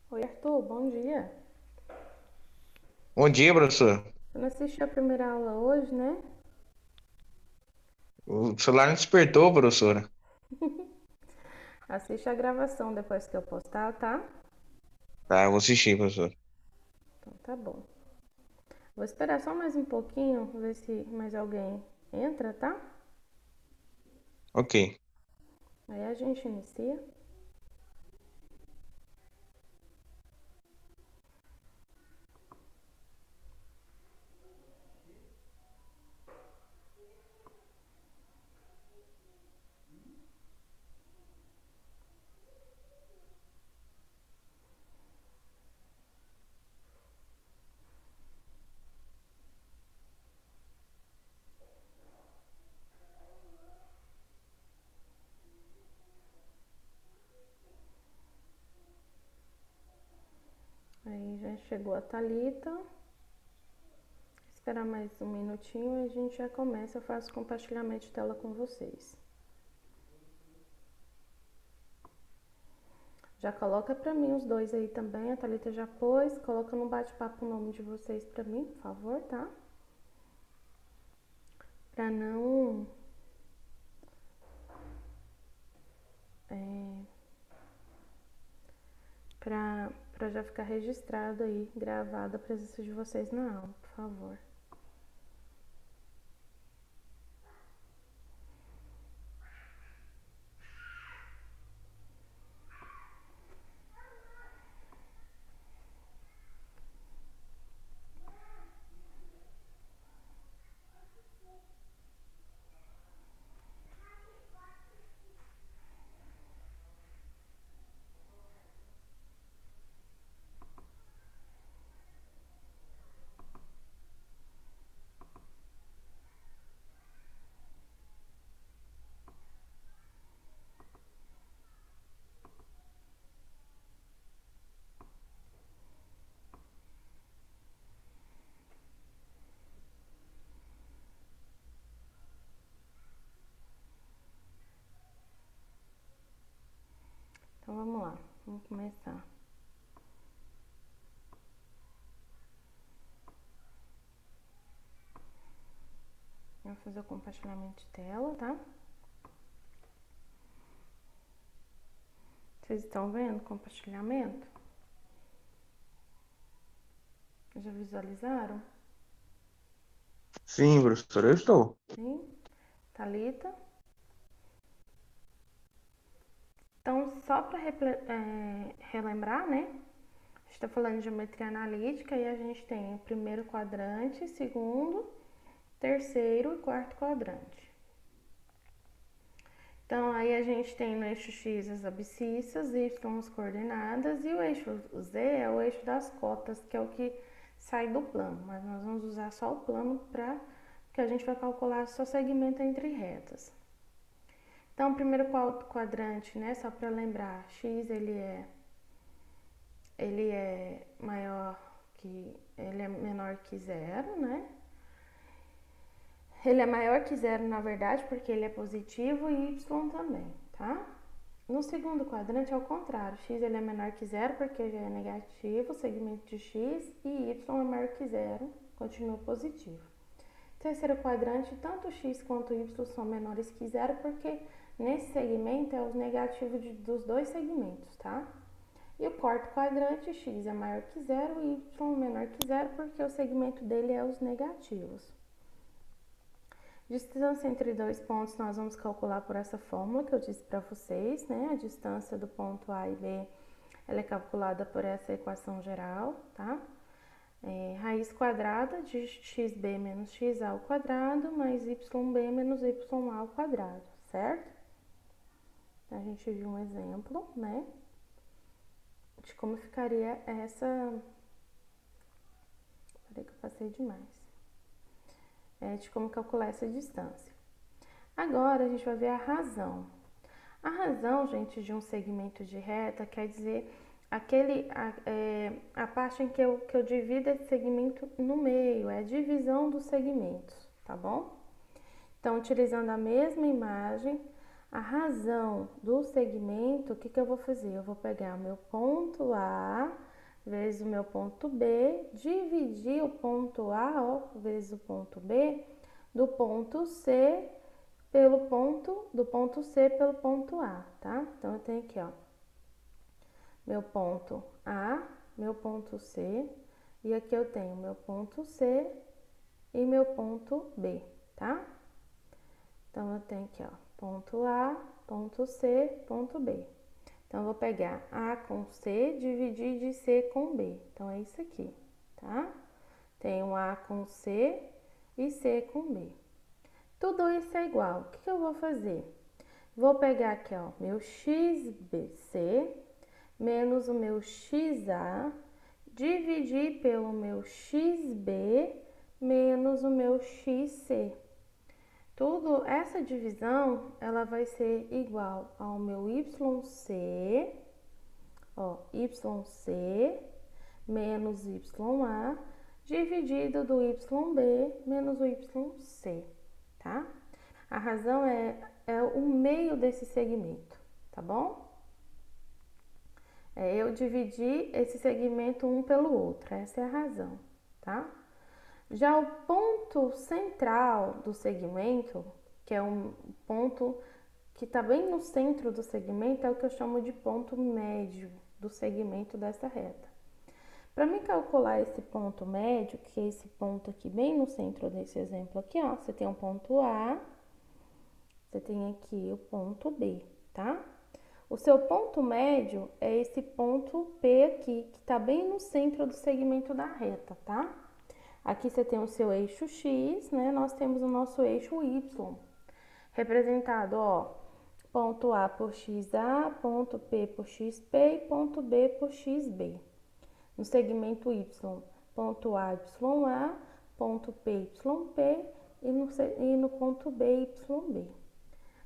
Oi, Arthur, bom dia. Bom dia, professor. Você não assistiu a primeira aula hoje, né? O celular não despertou, professora. Assiste a gravação depois que eu postar, tá? Tá, eu vou assistir, professor. Então tá bom. Vou esperar só mais um pouquinho, ver se mais alguém entra, tá? Ok. Aí a gente inicia. Aí já chegou a Thalita. Esperar mais um minutinho e a gente já começa. Eu faço compartilhamento de tela com vocês. Já coloca pra mim os dois aí também. A Thalita já pôs. Coloca no bate-papo o nome de vocês pra mim, por favor, tá? Pra não é, para já ficar registrado aí, gravada a presença de vocês na aula, por favor. Então vamos lá, vamos começar. Eu vou fazer o compartilhamento de tela, tá? Vocês estão vendo o compartilhamento? Já visualizaram? Sim, professora, eu estou. Sim? Thalita? Então, só para relembrar, né? A gente está falando de geometria analítica e a gente tem o primeiro quadrante, segundo, terceiro e quarto quadrante. Então, aí a gente tem no eixo X as abscissas, Y as coordenadas e o eixo Z é o eixo das cotas, que é o que sai do plano. Mas nós vamos usar só o plano para que a gente vai calcular só segmento entre retas. Então, o primeiro quadrante, né, só para lembrar, X ele é maior ele é menor que zero, né? Ele é maior que zero, na verdade, porque ele é positivo e y também, tá? No segundo quadrante é o contrário, x ele é menor que zero porque já é negativo, segmento de x, e y é maior que zero, continua positivo. Terceiro quadrante, tanto x quanto y são menores que zero porque nesse segmento é os negativos dos dois segmentos, tá? E o quarto quadrante, x é maior que zero e y é menor que zero porque o segmento dele é os negativos. Distância entre dois pontos nós vamos calcular por essa fórmula que eu disse para vocês, né? A distância do ponto A e B ela é calculada por essa equação geral, tá? Raiz quadrada de xb menos xa ao quadrado mais yb menos ya ao quadrado, certo? A gente viu um exemplo, né? De como ficaria essa... Peraí que eu passei demais. De como calcular essa distância. Agora a gente vai ver a razão. A razão, gente, de um segmento de reta quer dizer a parte em que eu divido esse segmento no meio, é a divisão dos segmentos, tá bom? Então, utilizando a mesma imagem, a razão do segmento, o que que eu vou fazer? Eu vou pegar o meu ponto A vezes o meu ponto B, dividir o ponto A, ó, vezes o ponto B, do ponto C do ponto C pelo ponto A, tá? Então, eu tenho aqui, ó, meu ponto A, meu ponto C, e aqui eu tenho meu ponto C e meu ponto B, tá? Então, eu tenho aqui, ó, ponto A, ponto C, ponto B. Então, eu vou pegar A com C, dividir de C com B. Então, é isso aqui, tá? Tenho A com C e C com B. Tudo isso é igual. O que que eu vou fazer? Vou pegar aqui, ó, meu XBC menos o meu XA, dividir pelo meu XB menos o meu XC. Tudo, essa divisão, ela vai ser igual ao meu YC, ó, YC menos YA, dividido do YB menos o YC, tá? A razão é o meio desse segmento, tá bom? Eu dividi esse segmento um pelo outro, essa é a razão, tá? Já o ponto central do segmento, que é um ponto que está bem no centro do segmento, é o que eu chamo de ponto médio do segmento dessa reta. Para mim calcular esse ponto médio, que é esse ponto aqui bem no centro desse exemplo aqui, ó, você tem um ponto A, você tem aqui o ponto B, tá? O seu ponto médio é esse ponto P aqui, que está bem no centro do segmento da reta, tá? Aqui você tem o seu eixo X, né? Nós temos o nosso eixo Y, representado, ó, ponto A por XA, ponto P por XP e ponto B por XB. No segmento Y, ponto A, YA, ponto P, YP e no ponto B, YB.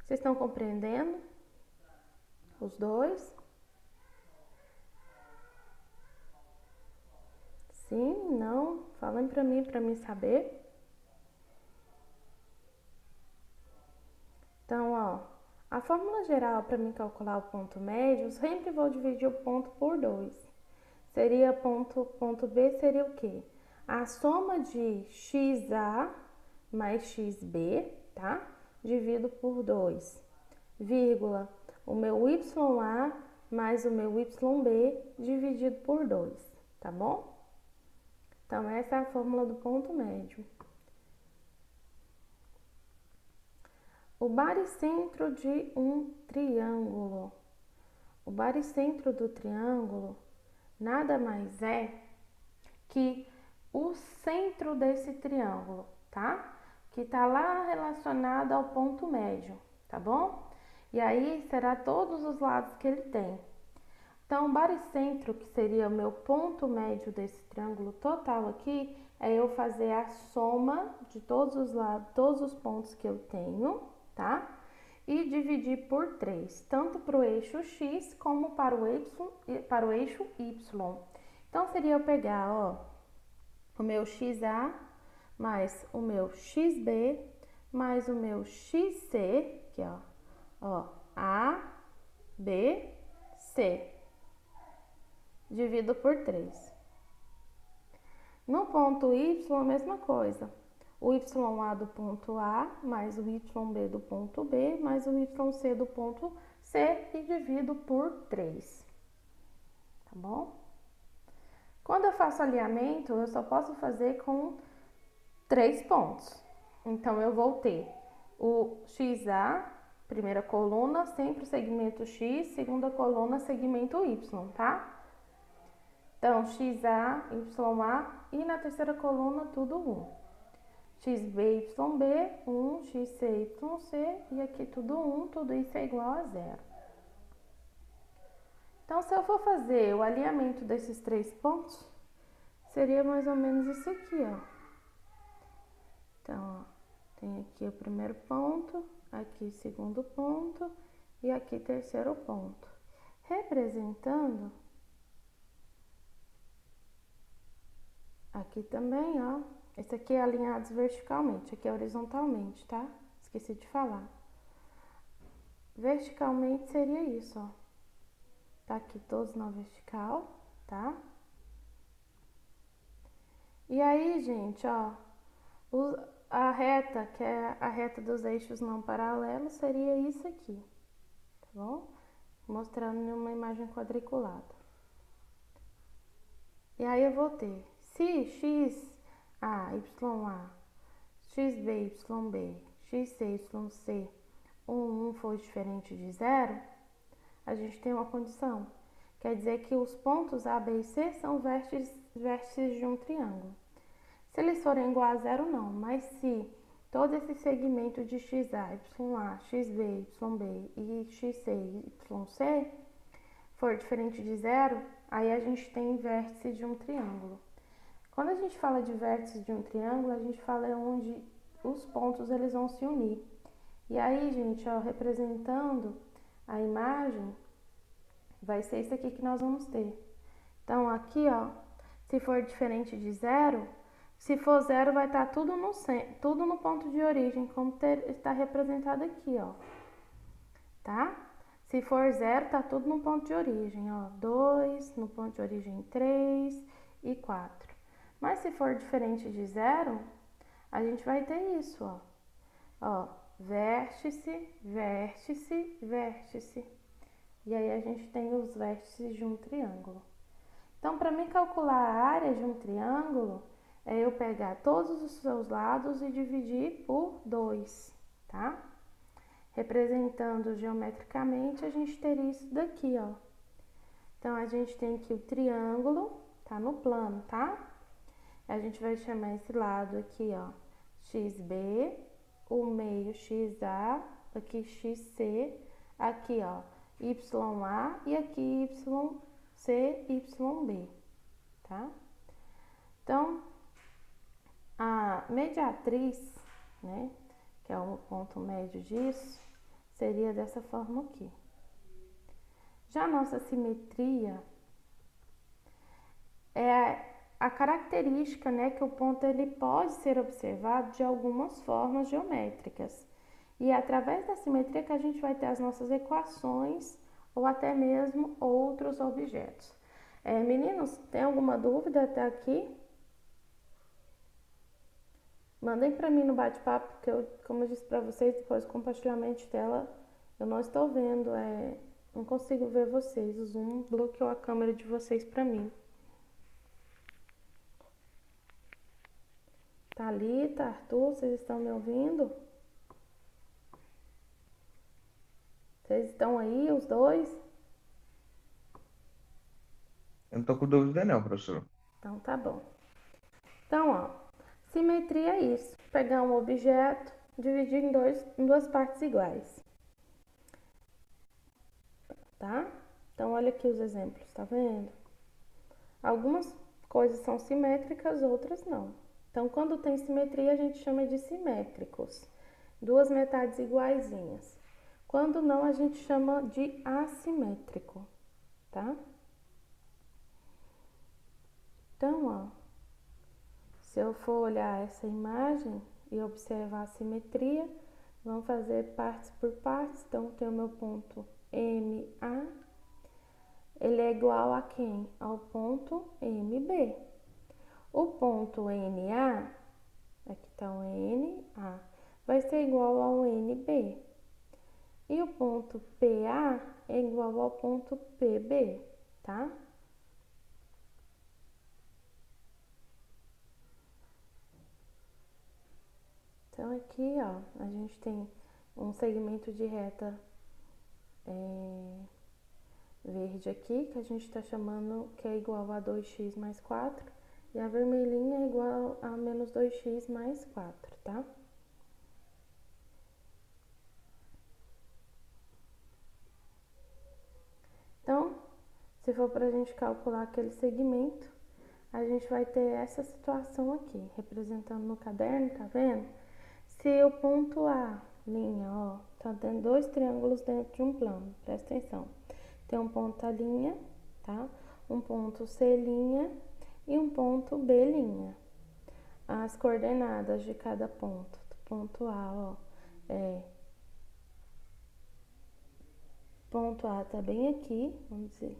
Vocês estão compreendendo os dois? Sim? Não? Falem para mim saber. Então, ó, a fórmula geral para mim calcular o ponto médio, eu sempre vou dividir o ponto por 2. Seria ponto B seria o quê? A soma de XA mais XB, tá? Divido por 2, vírgula, o meu YA mais o meu YB dividido por 2, tá bom? Então, essa é a fórmula do ponto médio. O baricentro de um triângulo. O baricentro do triângulo nada mais é que o centro desse triângulo, tá? Que tá lá relacionado ao ponto médio, tá bom? E aí será todos os lados que ele tem. Então, o baricentro, que seria o meu ponto médio desse triângulo total aqui, é eu fazer a soma de todos os lados, todos os pontos que eu tenho, tá? E dividir por 3, tanto para o eixo X como para o eixo Y. Então, seria eu pegar, ó, o meu XA mais o meu XB mais o meu XC, aqui, ó, A, B, C. Divido por 3. No ponto Y, a mesma coisa. O YA do ponto A, mais o YB do ponto B, mais o YC do ponto C e divido por 3. Tá bom? Quando eu faço alinhamento, eu só posso fazer com 3 pontos. Então, eu vou ter o XA, primeira coluna, sempre segmento X, segunda coluna, segmento Y, tá? Então, XA, YA e na terceira coluna tudo 1. XB, YB, 1, XC, YC e aqui tudo 1, tudo isso é igual a 0. Então, se eu for fazer o alinhamento desses 3 pontos, seria mais ou menos isso aqui, ó. Então, ó, tem aqui o primeiro ponto, aqui segundo ponto e aqui terceiro ponto. Representando aqui também, ó. Esse aqui é alinhados verticalmente, aqui é horizontalmente, tá? Esqueci de falar. Verticalmente seria isso, ó. Tá aqui todos na vertical, tá? E aí, gente, ó, a reta, que é a reta dos eixos não paralelos, seria isso aqui, tá bom? Mostrando em uma imagem quadriculada. E aí eu vou ter, se x, a, y, a, x, b, y, b, x, c, y, c, 1 for diferente de zero, a gente tem uma condição. Quer dizer que os pontos A, B e C são vértices de um triângulo. Se eles forem igual a zero, não. Mas se todo esse segmento de XA, YA, XB, YB e XC e YC for diferente de zero, aí a gente tem vértice de um triângulo. Quando a gente fala de vértice de um triângulo, a gente fala onde os pontos eles vão se unir. E aí, gente, ó, representando a imagem, vai ser isso aqui que nós vamos ter. Então, aqui, ó, se for diferente de zero, se for zero, vai estar tudo no ponto de origem, como está representado aqui, ó. Tá? Se for zero, tá tudo no ponto de origem, ó. 2, no ponto de origem 3 e 4. Mas se for diferente de zero, a gente vai ter isso, ó. Ó, vértice, vértice, vértice. E aí a gente tem os vértices de um triângulo. Então, para mim calcular a área de um triângulo, é eu pegar todos os seus lados e dividir por 2, tá? Representando geometricamente, a gente teria isso daqui, ó. Então, a gente tem aqui o triângulo, tá no plano, tá? A gente vai chamar esse lado aqui, ó, XB, o meio XA, aqui XC, aqui, ó, YA e aqui YC, YB, tá? Então, a mediatriz, né, que é o ponto médio disso, seria dessa forma aqui. Já a nossa simetria é a característica, né, que o ponto ele pode ser observado de algumas formas geométricas. E é através da simetria que a gente vai ter as nossas equações ou até mesmo outros objetos. Meninos, tem alguma dúvida até aqui? Mandem para mim no bate-papo, porque como eu disse para vocês, depois do compartilhamento de tela, eu não estou vendo, não consigo ver vocês. O Zoom bloqueou a câmera de vocês para mim. Thalita, Arthur, vocês estão me ouvindo? Vocês estão aí, os dois? Eu não tô com dúvida não, professor. Então tá bom. Então, ó, simetria é isso. Pegar um objeto, dividir em duas partes iguais. Tá? Então, olha aqui os exemplos, tá vendo? Algumas coisas são simétricas, outras não. Então, quando tem simetria, a gente chama de simétricos. Duas metades iguaizinhas. Quando não, a gente chama de assimétrico, tá? Então, ó, se eu for olhar essa imagem e observar a simetria, vamos fazer partes por partes. Então, tem o meu ponto MA, ele é igual a quem? Ao ponto MB. O ponto NA, aqui está o NA, vai ser igual ao NB. E o ponto PA é igual ao ponto PB, tá? Então, aqui, ó, a gente tem um segmento de reta verde aqui, que a gente está chamando que é igual a 2x mais 4, e a vermelhinha é igual a menos 2x mais 4, tá? Então, se for para a gente calcular aquele segmento, a gente vai ter essa situação aqui, representando no caderno, tá vendo? Se o ponto A, linha, ó, tá tendo dois triângulos dentro de um plano, presta atenção. Tem um ponto A', tá? Um ponto C' e um ponto B'. As coordenadas de cada ponto. Do ponto A, ó, é ponto A tá bem aqui, vamos dizer,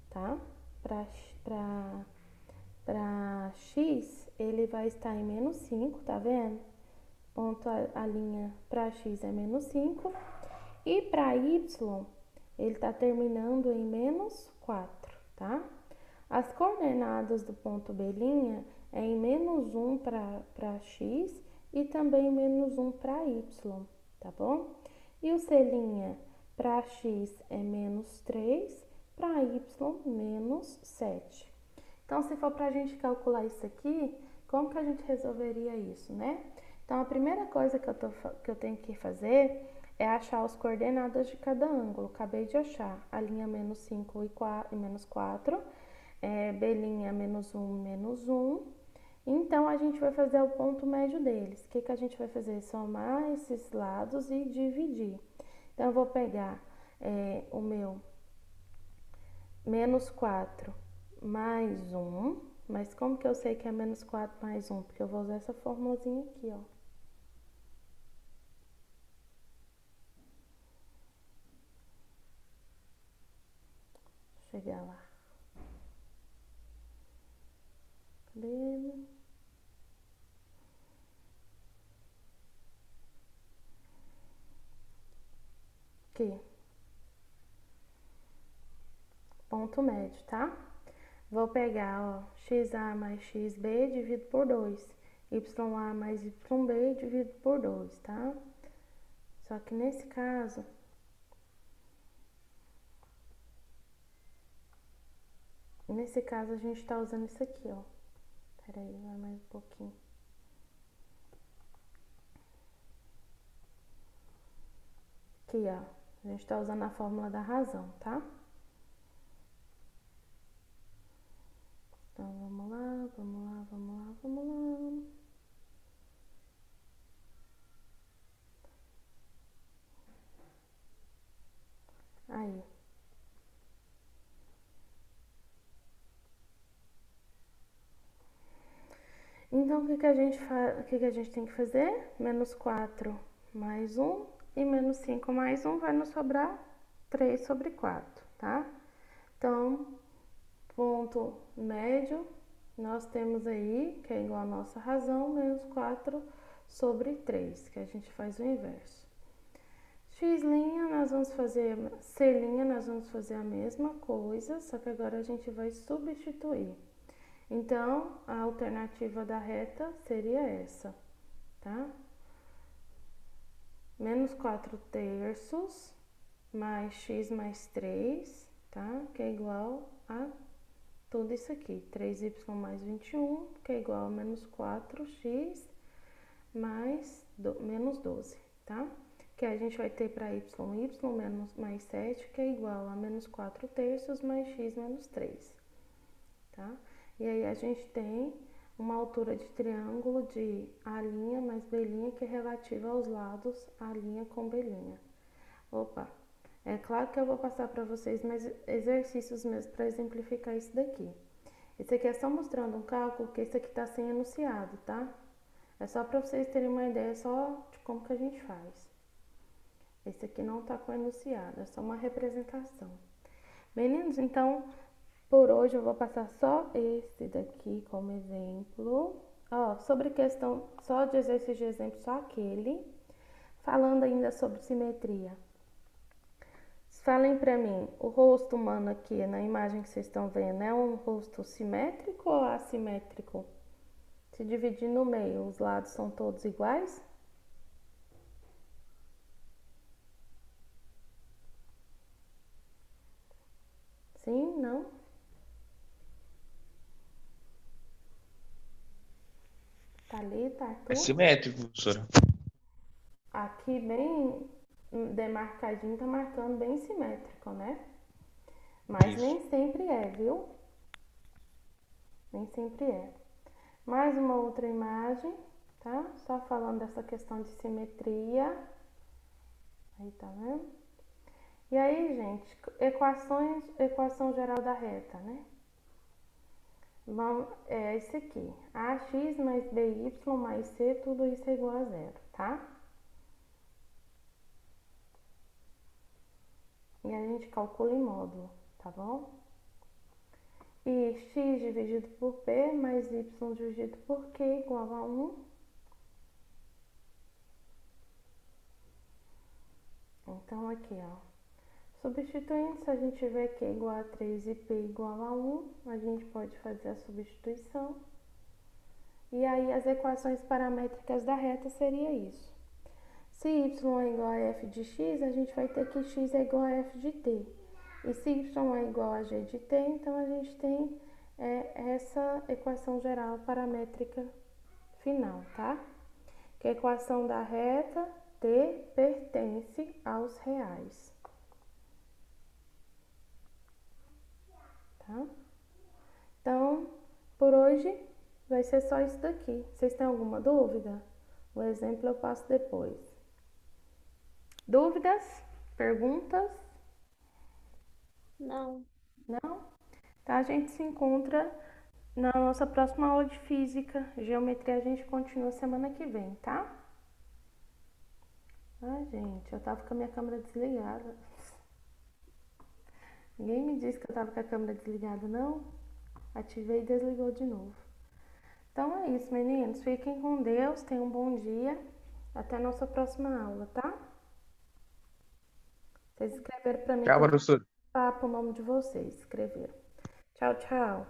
tá? Para x, ele vai estar em menos 5, tá vendo? Ponto a linha para x é menos 5. E para y, ele está terminando em menos 4, tá? As coordenadas do ponto B' é em menos 1 para x e também menos 1 para y, tá bom? E o C' para x é menos 3, para y menos 7. Então, se for para a gente calcular isso aqui, como que a gente resolveria isso, né? Então, a primeira coisa que eu tenho que fazer é achar as coordenadas de cada ângulo. Acabei de achar a linha menos 5 e menos 4, B' menos 1, menos 1. Então, a gente vai fazer o ponto médio deles. O que a gente vai fazer? Somar esses lados e dividir. Então, eu vou pegar o meu menos 4 mais 1, mas como que eu sei que é menos 4 mais 1? Porque eu vou usar essa formulazinha aqui, ó. Chegar lá. Cadê? Aqui. Ponto médio, tá? Vou pegar, ó, xa mais xb dividido por 2. Ya mais yb dividido por 2, tá? Só que nesse caso, a gente tá usando isso aqui, ó. Peraí, vai mais um pouquinho. Aqui, ó. A gente tá usando a fórmula da razão, tá? Então, vamos lá, vamos lá, vamos lá, vamos lá. Aí. Então, o que a gente tem que fazer? Menos 4 mais 1 e menos 5 mais 1 vai nos sobrar 3 sobre 4, tá? Então, ponto médio, nós temos aí, que é igual a nossa razão, menos 4 sobre 3, que a gente faz o inverso. X', nós vamos fazer, C', nós vamos fazer a mesma coisa, só que agora a gente vai substituir. Então, a alternativa da reta seria essa, tá? Menos 4 terços mais x mais 3, tá? Que é igual a tudo isso aqui. 3y mais 21, que é igual a menos 4x mais menos 12, tá? Que a gente vai ter para y menos mais 7, que é igual a menos 4 terços mais x menos 3, tá? E aí a gente tem uma altura de triângulo de A' mais B', que é relativa aos lados A' com B'. Opa, é claro que eu vou passar para vocês mais exercícios mesmo para exemplificar isso daqui. Esse aqui é só mostrando um cálculo, que esse aqui está sem enunciado, tá? É só para vocês terem uma ideia só de como que a gente faz. Esse aqui não está com enunciado, é só uma representação. Meninos, então, por hoje eu vou passar só esse daqui como exemplo. Ó, sobre questão só de exercício de exemplo, só aquele. Falando ainda sobre simetria. Falem pra mim, o rosto humano aqui na imagem que vocês estão vendo é um rosto simétrico ou assimétrico? Se dividir no meio, os lados são todos iguais? Sim? Não? Thalita, É Arthur? simétrico, professora. Aqui bem demarcadinho, tá marcando bem simétrico, né? Mas Isso. nem sempre é, viu? Nem sempre é. Mais uma outra imagem, tá? Só falando dessa questão de simetria. Aí, tá vendo? E aí, gente, equação geral da reta, né? É esse aqui. AX mais BY mais C, tudo isso é igual a zero, tá? e a gente calcula em módulo, tá bom? E x dividido por p mais y dividido por q igual a 1. Então, aqui, ó. Substituindo, se a gente vê q igual a 3 e p igual a 1, a gente pode fazer a substituição. E aí, as equações paramétricas da reta seria isso. Se y é igual a f de x, a gente vai ter que x é igual a f de t. E se y é igual a g de t, então a gente tem essa equação geral paramétrica final, tá? Que a equação da reta t pertence aos reais. Tá? Então, por hoje vai ser só isso daqui. Vocês têm alguma dúvida? O exemplo eu passo depois. Dúvidas? Perguntas? Não. Não? Tá? A gente se encontra na nossa próxima aula de física. Geometria a gente continua semana que vem, tá? Ai, gente, eu tava com a minha câmera desligada. Ninguém me disse que eu tava com a câmera desligada, não? Ativei e desligou de novo. Então é isso, meninos. Fiquem com Deus, tenham um bom dia. Até a nossa próxima aula, tá? Vocês escreveram pra mim que Tchau, eu professor. papo o nome de vocês. Escreveram. Tchau, tchau.